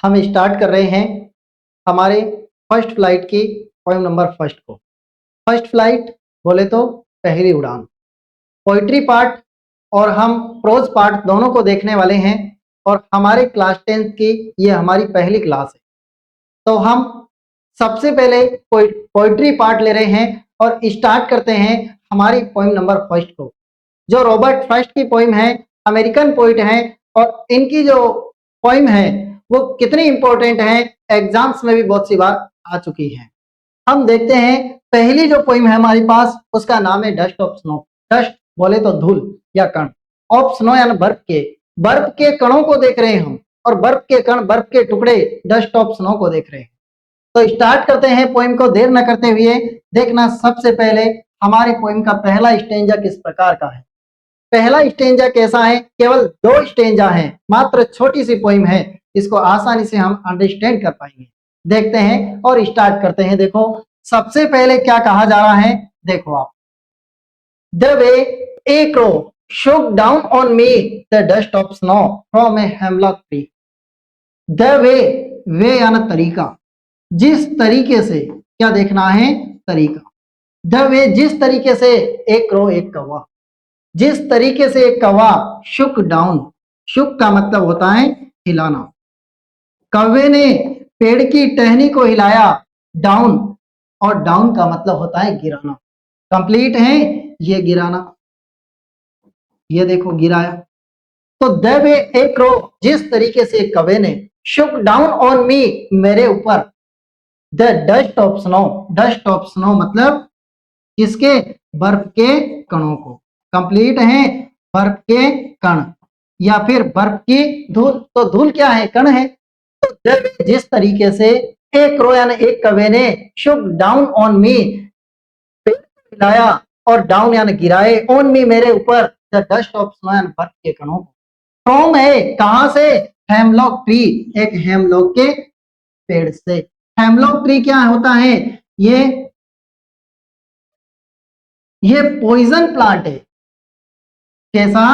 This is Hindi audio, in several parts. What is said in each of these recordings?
हम स्टार्ट कर रहे हैं हमारे फर्स्ट फ्लाइट की पोएम नंबर फर्स्ट को। फर्स्ट फ्लाइट बोले तो पहली उड़ान, पोइट्री पार्ट और हम प्रोज पार्ट दोनों को देखने वाले हैं। और हमारे क्लास 10th की ये हमारी पहली क्लास है, तो हम सबसे पहले पोइट्री पार्ट ले रहे हैं और स्टार्ट करते हैं हमारी पोएम नंबर फर्स्ट को, जो रॉबर्ट फ्रॉस्ट की पोएम है। अमेरिकन पोइट हैं और इनकी जो पोएम है वो कितनी इंपॉर्टेंट है, एग्जाम्स में भी बहुत सी बार आ चुकी है। हम देखते हैं पहली जो पोएम है हमारे पास, उसका नाम है डस्ट ऑफ स्नो। डस्ट बोले तो धूल या कण, ऑफ स्नो यानी बर्फ के कणों को देख रहे हैं हम, और बर्फ के कण, बर्फ के टुकड़े डस्ट ऑफ स्नो को देख रहे हैं। तो स्टार्ट करते हैं पोएम को देर न करते हुए। देखना सबसे पहले हमारे पोएम का पहला स्टेंजा किस प्रकार का है। पहला स्टेंजा कैसा है, केवल 2 स्टेंजा है, मात्र छोटी सी पोएम है, इसको आसानी से हम अंडरस्टैंड कर पाएंगे। देखते हैं और स्टार्ट करते हैं। देखो सबसे पहले क्या कहा जा रहा है, देखो आप। The way A crow shook down on me the dust of snow from a hemlock tree। The way यानी तरीका, जिस तरीके से, क्या देखना है, तरीका। द वे जिस तरीके से, एक क्रो एक कौवा, जिस तरीके से एक कौवा, शुक डाउन, शुक का मतलब होता है हिलाना, कौवे ने पेड़ की टहनी को हिलाया, डाउन, और डाउन का मतलब होता है गिराना। कंप्लीट है ये गिराना, ये देखो गिराया। तो द वे ए क्रो, जिस तरीके से कौवे ने, शुक डाउन ऑन मी, मेरे ऊपर, the dust of snow, dust of snow मतलब किसके, बर्फ के कणों को। कंप्लीट है बर्फ के कण या फिर बर्फ की धूल। तो धूल क्या है, कण है। तो जिस तरीके से एक क्रो यानी एक कौवे ने, शुक डाउन ऑन मी, हिलाया, और डाउन यानी गिराए, ऑन मी मेरे ऊपर, द डस्ट ऑफ स्नो यानी बर्फ के कणों को। फ्रॉम है कहां से, हेमलॉक ट्री, एक हेमलॉक के पेड़ से। हेमलॉक ट्री क्या होता है, ये पॉइजन प्लांट है। कैसा,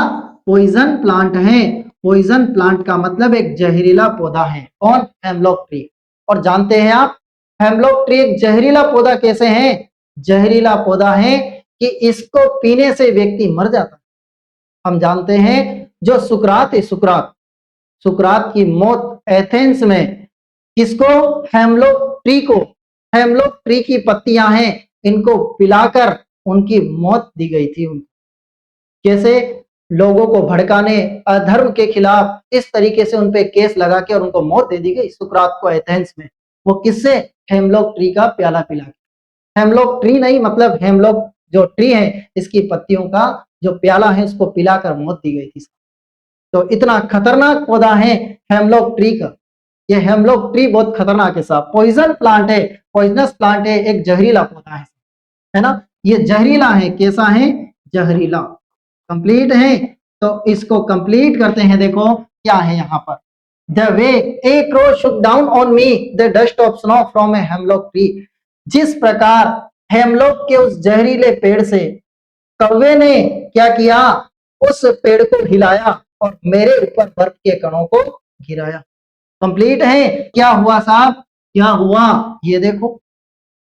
पॉइजन प्लांट है। पॉइजन प्लांट का मतलब एक जहरीला पौधा है। कौन, हेमलॉक ट्री। और जानते हैं आप हेमलॉक ट्री एक जहरीला पौधा कैसे है, जहरीला पौधा है कि इसको पीने से व्यक्ति मर जाता है। हम जानते हैं जो सुकरात है, सुकरात की मौत एथेंस में, किसको, हेमलॉक ट्री को, हेमलॉक ट्री की पत्तियां हैं, इनको पिलाकर उनकी मौत दी गई थी। कैसे, लोगों को भड़काने, अधर्म के खिलाफ इस तरीके से उनपे केस लगा के और उनको मौत दे दी गई सुकरात को एथेंस में। वो किससे, हेमलॉक ट्री का प्याला पिला के। हेमलॉक ट्री नहीं, मतलब हेमलॉक जो ट्री है, इसकी पत्तियों का जो प्याला है उसको पिलाकर मौत दी गई थी। तो इतना खतरनाक पौधा है हेमलॉक ट्री का। ये हेमलॉक ट्री बहुत खतरनाक है साहब, पॉइजन प्लांट है, पॉइजनस प्लांट है, एक जहरीला पौधा है ना। ये जहरीला है, कैसा है, जहरीला। कंप्लीट है, तो इसको कंप्लीट करते हैं। देखो क्या है यहाँ पर, the way A crow Shuk down on me the dust of snow from a hemlock tree. जिस प्रकार हेमलॉक के उस जहरीले पेड़ से कौवे ने क्या किया, उस पेड़ को हिलाया और मेरे ऊपर बर्फ के कणों को गिराया। कंप्लीट है, क्या हुआ साहब, क्या हुआ, ये देखो,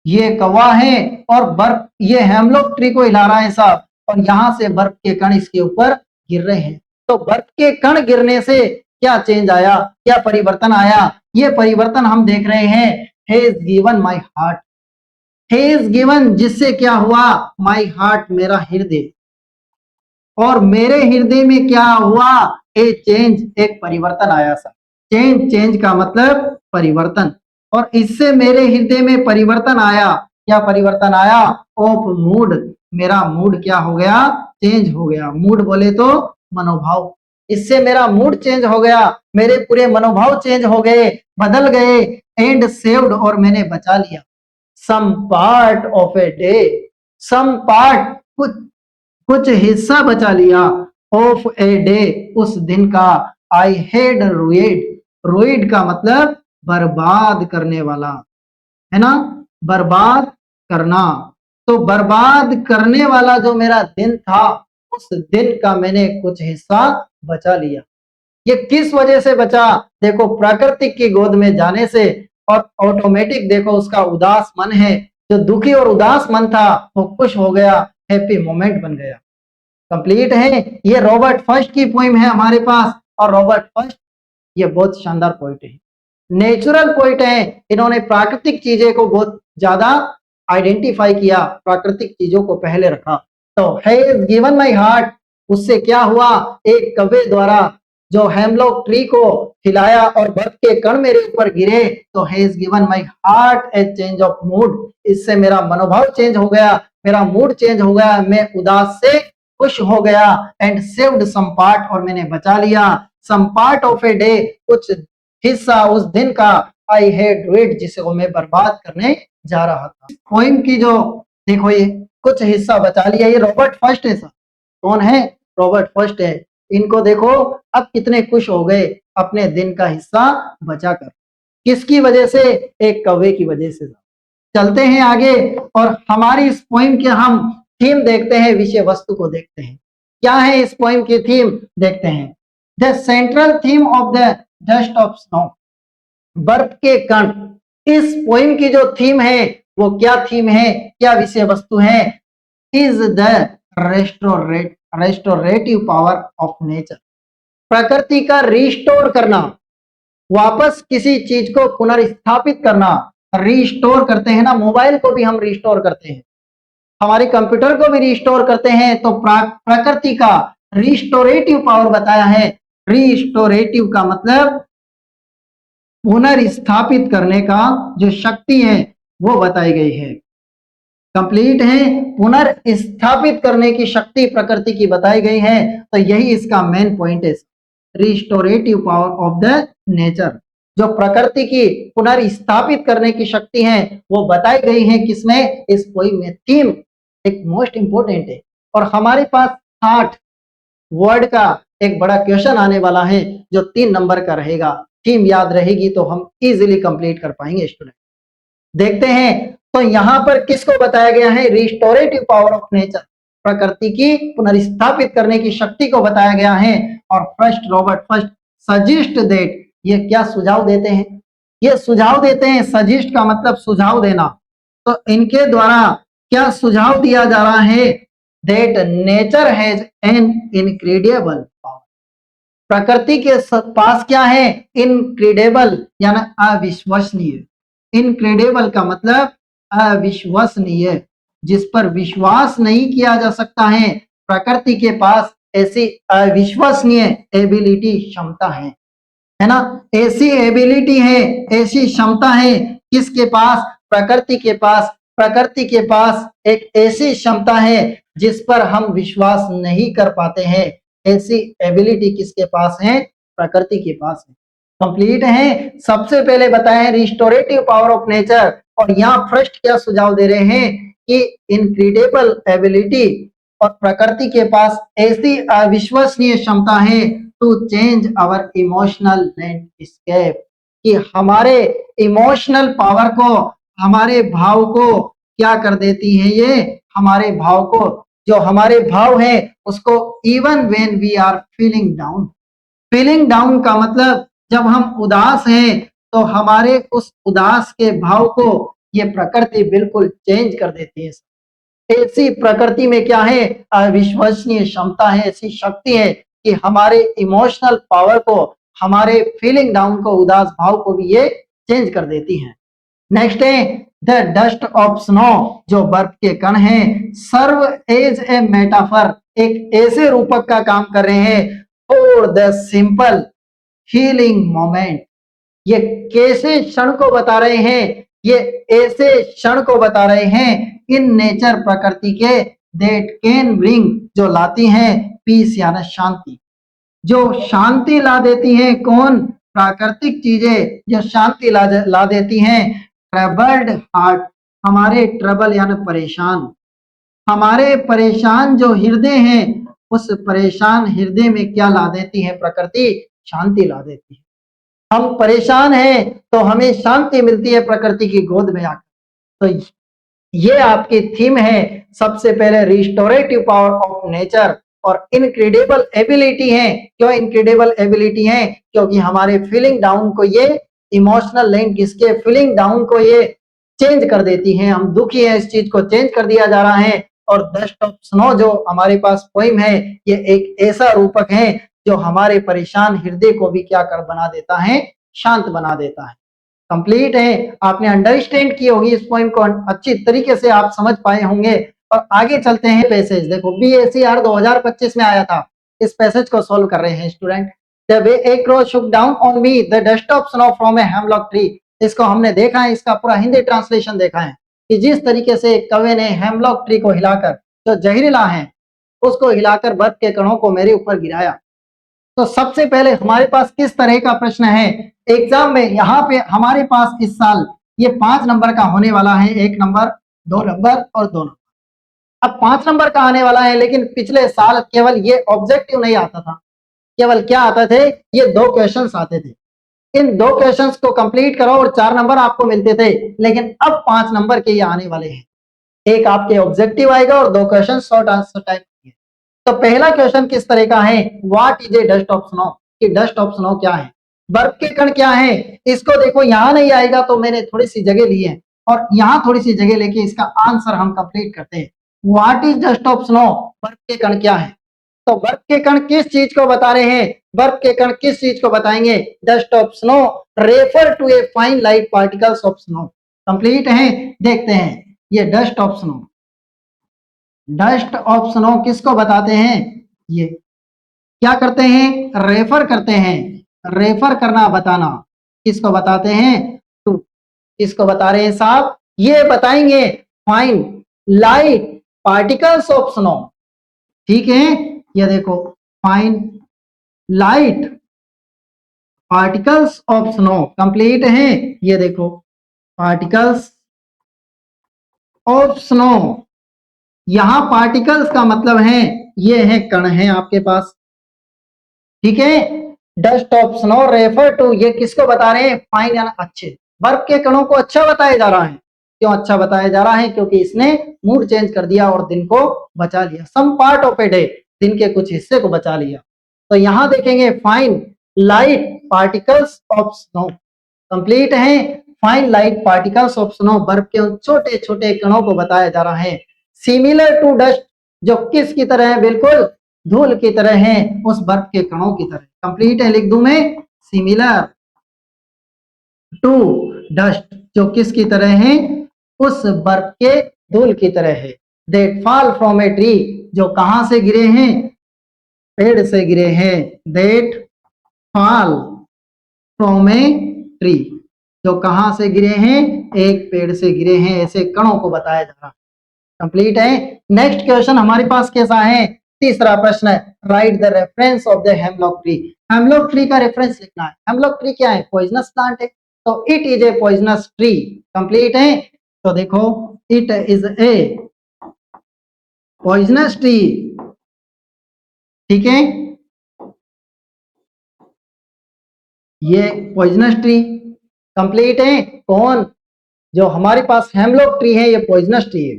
ये कौवा है और बर्फ, ये हेमलॉक ट्री को हिला रहा है साहब, और यहां से बर्फ के कण इसके ऊपर गिर रहे हैं। तो बर्फ के कण गिरने से क्या चेंज आया, क्या परिवर्तन आया, ये परिवर्तन हम देख रहे हैं। Has given my heart, has given, जिससे क्या हुआ, माई हार्ट, मेरा हृदय, और मेरे हृदय में क्या हुआ, ए चेंज, एक परिवर्तन आया सा। चेंज, चेंज का मतलब परिवर्तन, और इससे मेरे हृदय में परिवर्तन आया। क्या परिवर्तन आया, ऑफ मूड, मेरा मूड क्या हो गया, चेंज हो गया। मूड बोले तो मनोभाव, इससे मेरा मूड चेंज हो गया, मेरे पूरे मनोभाव चेंज हो गए, बदल गए। एंड सेव्ड, और मैंने बचा लिया, some part of a day, some part, कुछ हिस्सा बचा लिया, ऑफ ए डे, उस दिन का, आई हेड रूइड, रूइड का मतलब बर्बाद करने वाला, है ना, बर्बाद करना। तो बर्बाद करने वाला जो मेरा दिन था, उस दिन का मैंने कुछ हिस्सा बचा लिया। ये किस वजह से बचा? देखो प्रकृति की गोद में जाने से, और ऑटोमेटिक देखो उसका उदास मन है, जो दुखी और उदास मन था वो खुश हो गया, हैप्पी मोमेंट बन गया। कंप्लीट है। ये रॉबर्ट फर्स्ट की पोइम है हमारे पास, और रॉबर्ट फर्स्ट ये बहुत शानदार पोइट है, नेचुरल पोइट है। इन्होंने प्राकृतिक चीजें को बहुत ज्यादा आइडेंटिफाई किया, प्राकृतिक चीजों को पहले रखा। तो हैज गिवन माय हार्ट, उससे क्या हुआ? एक कवि द्वारा जो हेमलॉक ट्री को हिलाया और बर्फ के कण मेरे ऊपर गिरे, तो has given my heart a change of mood, इससे मेरा मनोभाव चेंज हो गया, मेरा मूड चेंज हो गया, मैं उदास से खुश हो गया। एंड सेव्ड सम पार्ट, और मैंने बचा लिया, some part of a day, कुछ हिस्सा उस दिन का, आई हैड रीड, जिसे मैं बर्बाद करने जा रहा था। पोइम की जो देखो ये कुछ हिस्सा बचा लिया, ये रॉबर्ट फर्स्ट है सर। कौन है? रॉबर्ट फर्स्ट है। इनको देखो अब कितने खुश हो गए अपने दिन का हिस्सा बचाकर, किसकी वजह से? एक कवि की वजह से। चलते हैं आगे और हमारी इस पोइम के हम थीम देखते हैं, विषय वस्तु को देखते हैं। क्या है इस पोइम की थीम? देखते हैं। The central theme of the dust of snow, बर्फ के कण। इस पोइम की जो थीम है वो क्या थीम है, क्या विषय वस्तु है? Is the restorative power of nature, प्रकृति का रिस्टोर करना, वापस किसी चीज को पुनर्स्थापित करना। रिस्टोर करते हैं ना, मोबाइल को भी हम रिस्टोर करते हैं, हमारे कंप्यूटर को भी रिस्टोर करते हैं, तो प्रकृति का रिस्टोरेटिव पावर बताया है। रिस्टोरेटिव का मतलब पुनर्स्थापित करने का जो शक्ति है वो बताई गई है। कंप्लीट है, पुनर्स्थापित करने की शक्ति प्रकृति की बताई गई है, तो यही इसका मेन पॉइंट है, restorative power of the nature. जो प्रकृति की पुनर्स्थापित करने की शक्ति है वो बताई गई है किसमें? इस पोइम में। थीम एक मोस्ट इंपोर्टेंट है, और हमारे पास 60 वर्ड का एक बड़ा क्वेश्चन आने वाला है जो 3 नंबर का रहेगा। थीम याद रहेगी तो हम इजीली कंप्लीट कर पाएंगे स्टूडेंट। देखते हैं, तो यहां पर किसको बताया गया है? रिस्टोरेटिव पावर ऑफ नेचर, प्रकृति की पुनर्स्थापित करने की शक्ति को बताया गया है। और first, Robert first suggest that, ये क्या सुझाव देते हैं? ये सुझाव देते हैं, सजेस्ट का मतलब सुझाव देना, तो इनके द्वारा क्या सुझाव दिया जा रहा है? That nature has an incredible power, प्रकृति के पास क्या है? इनक्रेडिबल यानी अविश्वसनीय। इनक्रेडिबल का मतलब अविश्वसनीय, जिस पर विश्वास नहीं किया जा सकता है, प्रकृति के पास ऐसी अविश्वसनीय एबिलिटी, क्षमता है ना? ऐसी एबिलिटी है, ऐसी क्षमता है, किसके पास? प्रकृति के पास। प्रकृति के पास एक ऐसी क्षमता है जिस पर हम विश्वास नहीं कर पाते हैं, ऐसी एबिलिटी किसके पास है? प्रकृति के पास है। कंप्लीट है। सबसे पहले बताया है रिस्टोरेटिव पावर ऑफ नेचर, और यहाँ फर्स्ट क्या सुझाव दे रहे हैं कि इनक्रेडिबल एबिलिटी, और प्रकृति के पास ऐसी अविश्वसनीय क्षमता है to change our emotional landscape, कि हमारे इमोशनल पावर को, हमारे भाव को क्या कर देती है? ये हमारे भाव को, जो हमारे भाव है उसको, even when we are feeling down. Feeling down का मतलब जब हम उदास हैं तो हमारे उस उदास के भाव को ये प्रकृति बिल्कुल चेंज कर देती है। ऐसी प्रकृति में क्या है? अविश्वसनीय क्षमता है, ऐसी शक्ति है कि हमारे इमोशनल पावर को, हमारे फीलिंग डाउन को, उदास भाव को भी ये चेंज कर देती है। नेक्स्ट है द डस्ट ऑफ स्नो, जो बर्फ के कण हैं, सर्व एज ए मेटाफर, एक ऐसे रूपक का काम कर रहे हैं for the simple healing moment. ये कैसे क्षण को बता रहे हैं? ये ऐसे क्षण को बता रहे हैं इन नेचर, प्रकृति के, दैट कैन ब्रिंग, जो लाती हैं पीस यानी शांति, जो शांति ला देती हैं। कौन? प्राकृतिक चीजें जो शांति ला देती हैं। ट्रबल्ड हार्ट, हमारे ट्रबल यानी परेशान, हमारे परेशान जो हृदय हैं, उस परेशान हृदय में क्या ला देती है प्रकृति? शांति ला देती है। हम परेशान हैं तो हमें शांति मिलती है प्रकृति की गोद में आकर। तो ये आपकी थीम है। सबसे पहले रिस्टोरेटिव पावर ऑफ नेचर, और इनक्रेडिबल एबिलिटी है। क्यों इनक्रेडिबल एबिलिटी है? क्योंकि हमारे फीलिंग डाउन को ये इमोशनल लिंक इसके फीलिंग डाउन को ये चेंज कर देती हैं। हम दुखी हैं, इस चीज को चेंज कर दिया जा रहा है। और डस्ट ऑफ स्नो जो हमारे पास पोइम है, ये एक ऐसा रूपक है जो हमारे परेशान हृदय को भी क्या कर बना देता है, शांत बना देता है। कंप्लीट है, आपने अंडरस्टैंड की होगी इस पोइम को, अच्छी तरीके से आप समझ पाए होंगे। और आगे चलते हैं पैसेज। देखो BACR 2025 में आया था, इस पैसेज को सोल्व कर रहे हैं student. The way A crow Shuk down on me the dust of snow from a hemlock tree. इसको हमने देखा है, इसका पूरा हिंदी ट्रांसलेशन देखा है कि जिस तरीके से कवि ने हेमलॉक ट्री को हिलाकर, जो जहरीला है उसको हिलाकर बर्फ के कणों को मेरे ऊपर गिराया। तो सबसे पहले हमारे पास किस तरह का प्रश्न है एग्जाम में? यहाँ पे हमारे पास इस साल ये 5 नंबर का होने वाला है, 1 नंबर, 2 नंबर और 2 नंबर। अब 5 नंबर का आने वाला है, लेकिन पिछले साल केवल ये ऑब्जेक्टिव नहीं आता था, केवल क्या आता थे, ये 2 क्वेश्चंस आते थे। इन 2 क्वेश्चंस को कंप्लीट करो और 4 नंबर आपको मिलते थे। लेकिन अब 5 नंबर के ये आने वाले हैं, एक आपके ऑब्जेक्टिव आएगा और 2 क्वेश्चन शॉर्ट आंसर टाइप के। तो पहला क्वेश्चन किस तरह का है? What is a dust of snow? कि डस्ट ऑफ स्नो क्या है, बर्फ के कण क्या है? इसको देखो यहां नहीं आएगा, तो मैंने थोड़ी सी जगह ली है और यहां थोड़ी सी जगह लेके इसका आंसर हम कंप्लीट करते हैं। What is dust of snow? बर्फ के कण क्या है? तो बर्फ के कण किस चीज को बता रहे हैं? बर्फ के कण किस चीज को बताएंगे? Dust of snow refer to a fine light particles of snow. Complete है, देखते हैं ये dust of snow. Dust of snow किसको बताते हैं? ये क्या करते हैं? रेफर करते हैं। रेफर करना, बताना, किसको बताते हैं? टू। किसको बता रहे हैं साहब? ये बताएंगे fine light particles of snow. ठीक है, ये देखो fine light particles of snow. Complete है, ये देखो पार्टिकल्स ऑफ स्नो। यहां पार्टिकल्स का मतलब है ये है कण है आपके पास। ठीक है, dust of snow refer to, ये किसको बता रहे हैं? फाइन यानी अच्छे, बर्फ के कणों को अच्छा बताया जा रहा है। क्यों अच्छा बताया जा रहा है? क्योंकि इसने मूड चेंज कर दिया और दिन को बचा लिया। Some part of a day, दिन के कुछ हिस्से को बचा लिया। तो यहां देखेंगे fine light particles of snow. Complete है, fine light particles of snow, बर्फ के उन छोटे छोटे कणों को बताया जा रहा है। सिमिलर टू डस्ट, जो किसकी तरह है? बिल्कुल धूल की तरह है, उस बर्फ के कणों की तरह। कंप्लीट है, लिख दूं मैं, सिमिलर टू डस्ट, जो किसकी तरह है? उस बर्फ के धूल की तरह है। That fall from a tree, जो कहां से गिरे हैं? पेड़ से गिरे हैं। That fall from a tree, जो कहां से गिरे हैं? एक पेड़ से गिरे हैं, ऐसे कणों को बताया जा रहा है। कंप्लीट है। नेक्स्ट क्वेश्चन हमारे पास कैसा है? तीसरा प्रश्न है, right the reference of the hemlock tree. Hemlock tree का रेफरेंस लिखना है। हेमलॉक ट्री क्या है? पॉइजनस प्लांट है, तो it is a poisonous tree. Complete है, तो देखो it is a poisonous tree. ठीक है, ये पॉइजनस ट्री। कंप्लीट है, कौन? जो हमारे पास हेमलॉक ट्री है, ये पॉइजनस ट्री है।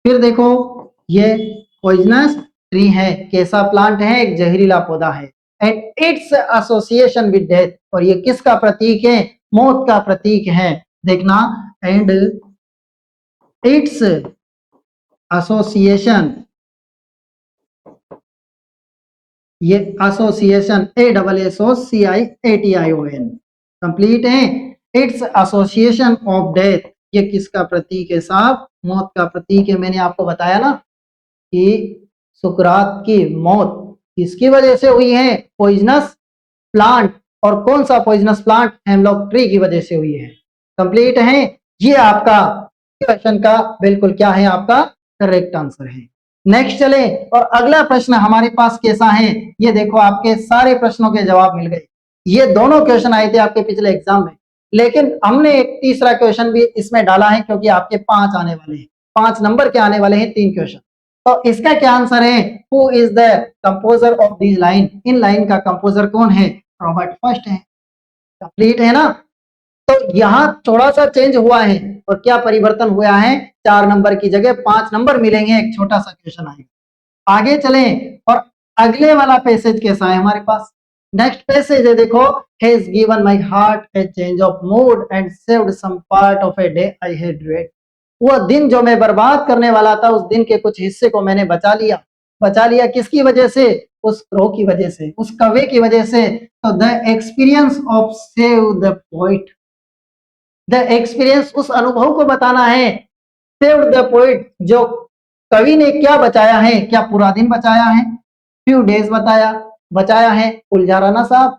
फिर देखो ये पॉइजनस ट्री है, कैसा प्लांट है? एक जहरीला पौधा है। And its association with death, और ये किसका प्रतीक है? मौत का प्रतीक है। देखना, एंड इट्स एसोसिएशन, ये एसोसिएशन ASSOCIATION। कंप्लीट है, इट्स एसोसिएशन ऑफ डेथ, ये किसका प्रतीक है साहब? मौत का प्रतीक है। मैंने आपको बताया ना कि सुकरात की मौत किसकी वजह से हुई है? Poisonous plant. और कौन सा पॉइजनस प्लांट? हेमलॉक ट्री की वजह से हुई है। कंप्लीट है, ये आपका क्वेश्चन का बिल्कुल क्या है? आपका करेक्ट आंसर है। नेक्स्ट चले, और अगला प्रश्न हमारे पास कैसा है? ये देखो आपके सारे प्रश्नों के जवाब मिल गए। ये दोनों क्वेश्चन आए थे आपके पिछले एग्जाम में, लेकिन हमने एक तीसरा क्वेश्चन भी इसमें डाला है, क्योंकि आपके 5 आने वाले हैं, 5 नंबर के आने वाले हैं 3 क्वेश्चन। तो इसका क्या आंसर है? Who is the composer of this line? In line का कंपोजर कौन है? रॉबर्ट फर्स्ट है। कंप्लीट है ना? तो यहाँ थोड़ा सा चेंज हुआ है, और क्या परिवर्तन हुआ है? 4 नंबर की जगह 5 नंबर मिलेंगे, एक छोटा सा क्वेश्चन आएगा। आगे चलें और अगले वाला पैसेज कैसा है हमारे पास। नेक्स्ट पैसेज है देखो, has given my heart a change of mood and saved some part of a day I had rued. वो दिन जो मैं बर्बाद करने वाला था, उस दिन के कुछ हिस्से को मैंने बचा लिया। बचा लिया किसकी वजह से? उस क्रो की वजह से, उस कौवे की वजह से। तो the experience of save the poet, the experience उस अनुभव को बताना है। सेव द पोइट, जो कवि ने क्या बचाया है, क्या पूरा दिन बचाया है? फ्यू डेज बताया, बचाया है। उलझा रहा ना साहब,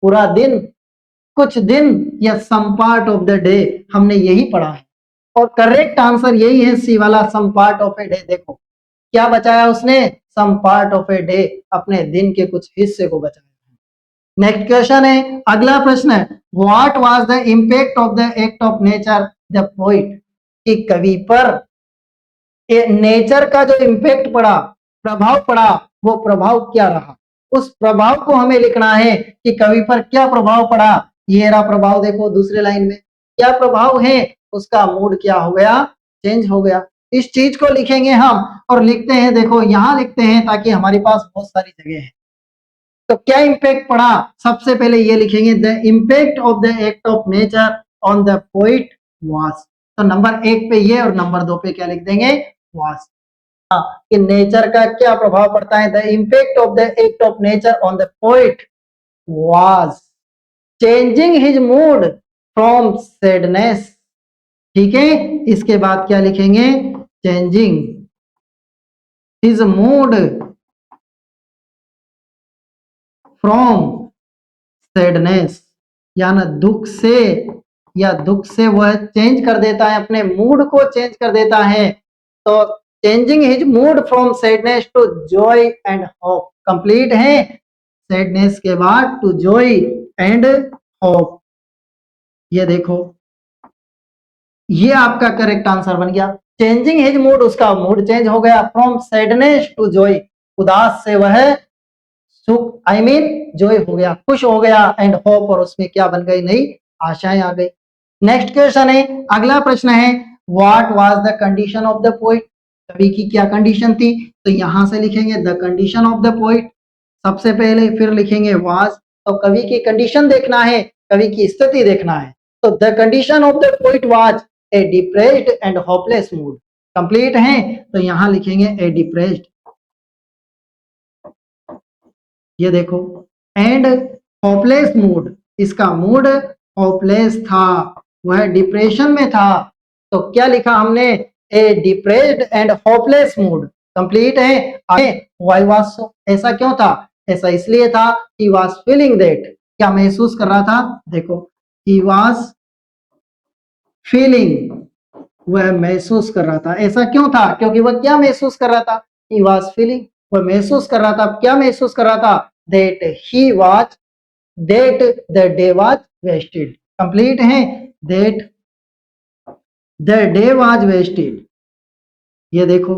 पूरा दिन, कुछ दिन या some part of the day, हमने यही पढ़ा है और करेक्ट आंसर यही है सी वाला, some part of a day. देखो क्या बचाया उसने, some part of a day, अपने दिन के कुछ हिस्से को बचाया। नेक्स्ट क्वेश्चन है, अगला प्रश्न है, what was the impact of the act of nature the poet, कि कवि पर नेचर का जो इम्पैक्ट पड़ा, प्रभाव पड़ा, वो प्रभाव क्या रहा? उस प्रभाव को हमें लिखना है कि कवि पर क्या प्रभाव पड़ा। ये रहा प्रभाव, देखो दूसरे लाइन में क्या प्रभाव है, उसका मूड क्या हो गया, चेंज हो गया। इस चीज को लिखेंगे हम और लिखते हैं, देखो यहां लिखते हैं ताकि हमारे पास बहुत सारी जगह है। तो क्या इम्पैक्ट पड़ा, सबसे पहले ये लिखेंगे, the impact of the act of nature on the poet was. तो नंबर 1 पे ये और नंबर 2 पे क्या लिख देंगे, वाज। कि नेचर का क्या प्रभाव पड़ता है, the impact of the act of nature on the poet was changing his mood from sadness. ठीक है, इसके बाद क्या लिखेंगे, changing his mood from sadness, यानी दुख से, या दुख से वह चेंज कर देता है, अपने मूड को चेंज कर देता है। तो changing his mood from sadness to joy and hope, complete है। सैडनेस के बाद टू जॉय एंड होप। ये देखो, ये आपका करेक्ट आंसर बन गया। चेंजिंग हिज मूड, उसका मूड चेंज हो गया, फ्रॉम सैडनेस टू जॉय, उदास से वह सुख, आई मीन जॉय हो गया, खुश हो गया, एंड होप, और उसमें क्या बन गई, नई आशाएं आ गई। नेक्स्ट क्वेश्चन है, अगला प्रश्न है, what was the condition of the poet, कवि की क्या कंडीशन थी? तो यहां से लिखेंगे the condition of the poet सबसे पहले, फिर लिखेंगे वाज। तो कवि की कंडीशन देखना है, कवि की स्थिति देखना है। तो the condition of the poet was a depressed and hopeless mood, complete है। तो यहां लिखेंगे ए डिप्रेस्ड, ये देखो, एंड होपलेस मूड, इसका मूड होपलेस था, वह डिप्रेशन में था। तो क्या लिखा हमने, a depressed and hopeless mood, complete है। आगे व्हाई वाज सो, ऐसा क्यों था? ऐसा इसलिए था, ही वाज फीलिंग दैट, क्या महसूस कर रहा था? देखो, ही वाज फीलिंग, वह महसूस कर रहा था। ऐसा क्यों था? क्योंकि वह क्या महसूस कर रहा था, ही वाज फीलिंग, वह महसूस कर रहा था। क्या महसूस कर रहा था? that he was, that the day was wasted, complete है, that the day was wasted। ये देखो,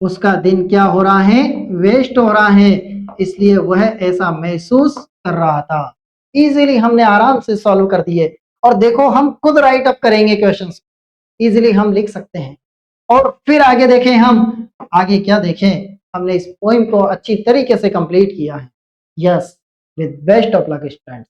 उसका दिन क्या हो रहा है, वेस्ट हो रहा है, इसलिए वह ऐसा महसूस कर रहा था। इजीली हमने आराम से सॉल्व कर दिए, और देखो हम खुद राइट अप करेंगे क्वेश्चंस, इजीली हम लिख सकते हैं। और फिर आगे देखें, हम आगे क्या देखें, हमने इस पोइम को अच्छी तरीके से कंप्लीट किया है। Yes, with best of luck students.